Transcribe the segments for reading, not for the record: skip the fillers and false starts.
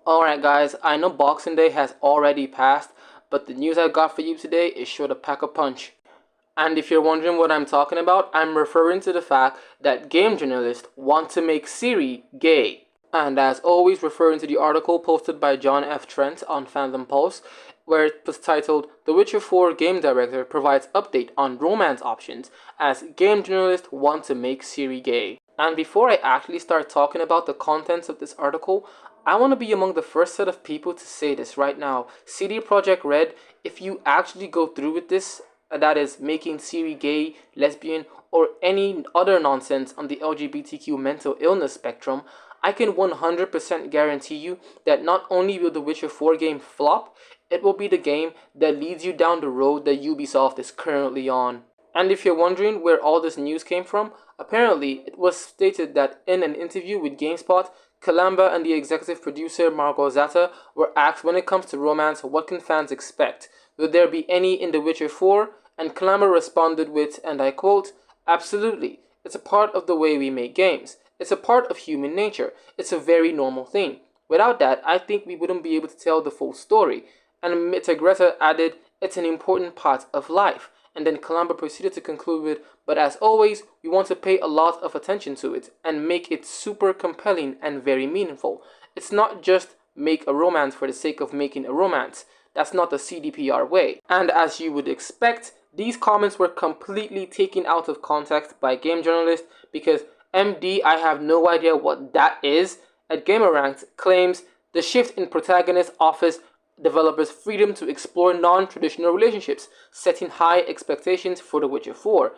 Alright guys, I know Boxing Day has already passed, but the news I got for you today is sure to pack a punch. And if you're wondering what I'm talking about, I'm referring to the fact that game journalists want to make Ciri gay. And as always, referring to the article posted by John F. Trent on Fandom Post, where it was titled The Witcher 4 Game Director Provides Update on Romance Options as Game Journalists Want to Make Ciri Gay. And before I actually start talking about the contents of this article, I want to be among the first set of people to say this right now. CD Projekt Red, if you actually go through with this, that is making Ciri gay, lesbian, or any other nonsense on the LGBTQ mental illness spectrum, I can 100% guarantee you that not only will the Witcher 4 game flop, it will be the game that leads you down the road that Ubisoft is currently on. And if you're wondering where all this news came from, apparently it was stated that in an interview with GameSpot, Kalamba and the executive producer Margot Zata were asked when it comes to romance, what can fans expect? Will there be any in The Witcher 4? And Kalamba responded with, and I quote, absolutely. It's a part of the way we make games. It's a part of human nature. It's a very normal thing. Without that, I think we wouldn't be able to tell the full story. And Mitagreta added, it's an important part of life. And then Kalamba proceeded to conclude with, but as always, we want to pay a lot of attention to it and make it super compelling and very meaningful. It's not just make a romance for the sake of making a romance. That's not the CDPR way. And as you would expect, these comments were completely taken out of context by game journalists because MD, I have no idea what that is, at GamerRanks claims the shift in protagonist offers developers freedom to explore non-traditional relationships, setting high expectations for The Witcher 4.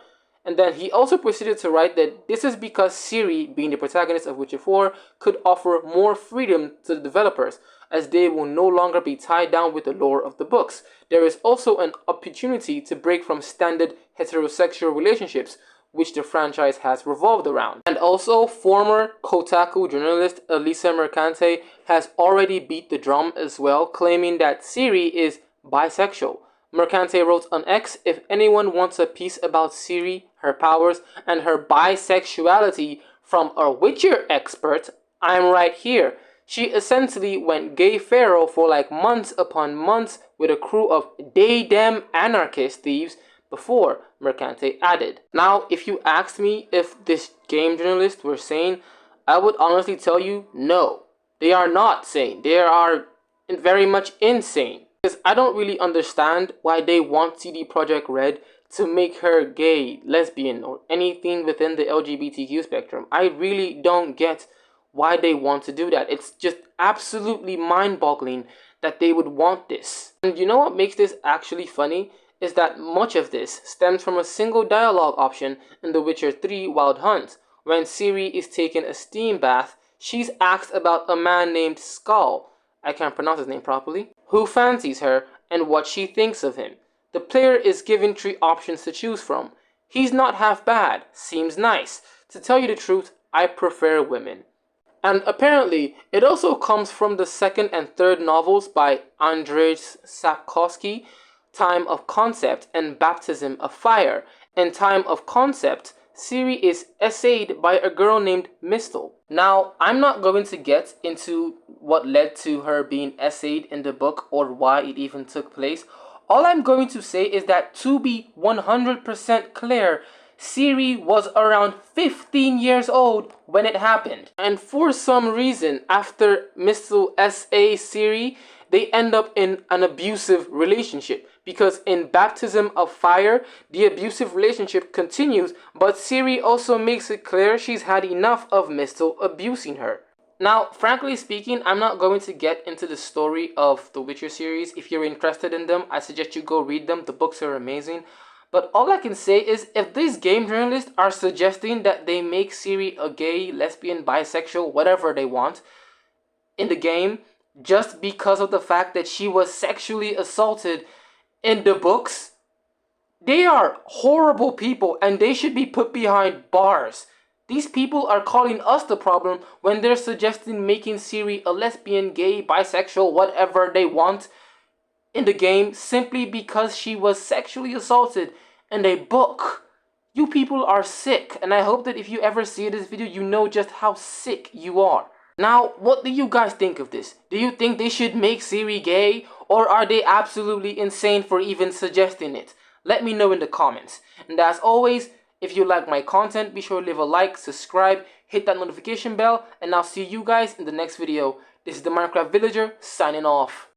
And then he also proceeded to write that this is because Ciri, being the protagonist of Witcher 4, could offer more freedom to the developers, as they will no longer be tied down with the lore of the books. There is also an opportunity to break from standard heterosexual relationships, which the franchise has revolved around. And also, former Kotaku journalist Elisa Mercante has already beat the drum as well, claiming that Ciri is bisexual. Mercante wrote on X, if anyone wants a piece about Ciri, her powers, and her bisexuality from a Witcher expert, I'm right here. She essentially went gay feral for like months upon months with a crew of they-them anarchist thieves before, Mercante added. Now, if you asked me if this game journalist were sane, I would honestly tell you no. They are not sane. They are very much insane. Because I don't really understand why they want CD Projekt Red to make her gay, lesbian, or anything within the LGBTQ spectrum. I really don't get why they want to do that. It's just absolutely mind-boggling that they would want this. And you know what makes this actually funny? Is that much of this stems from a single dialogue option in The Witcher 3 Wild Hunt. When Ciri is taking a steam bath, she's asked about a man named Skull, I can't pronounce his name properly, who fancies her and what she thinks of him. The player is given 3 options to choose from. He's not half bad, seems nice. To tell you the truth, I prefer women. And apparently, it also comes from the second and third novels by Andrzej Sapkowski, Time of Concept and Baptism of Fire. In Time of Concept, Ciri is essayed by a girl named Mistel. Now, I'm not going to get into what led to her being essayed in the book or why it even took place. All I'm going to say is that to be 100% clear, Ciri was around 15 years old when it happened. And for some reason, after Mistel S.A. Ciri, they end up in an abusive relationship. Because in Baptism of Fire, the abusive relationship continues, but Ciri also makes it clear she's had enough of Mistel abusing her. Now, frankly speaking, I'm not going to get into the story of the Witcher series. If you're interested in them, I suggest you go read them. The books are amazing. But all I can say is, if these game journalists are suggesting that they make Ciri a gay, lesbian, bisexual, whatever they want in the game, just because of the fact that she was sexually assaulted in the books, they are horrible people and they should be put behind bars. These people are calling us the problem when they're suggesting making Ciri a lesbian, gay, bisexual, whatever they want in the game simply because she was sexually assaulted in a book. You people are sick, and I hope that if you ever see this video, you know just how sick you are. Now, what do you guys think of this? Do you think they should make Ciri gay, or are they absolutely insane for even suggesting it? Let me know in the comments. And as always, if you like my content, be sure to leave a like, subscribe, hit that notification bell, and I'll see you guys in the next video. This is the Minecraft Villager, signing off.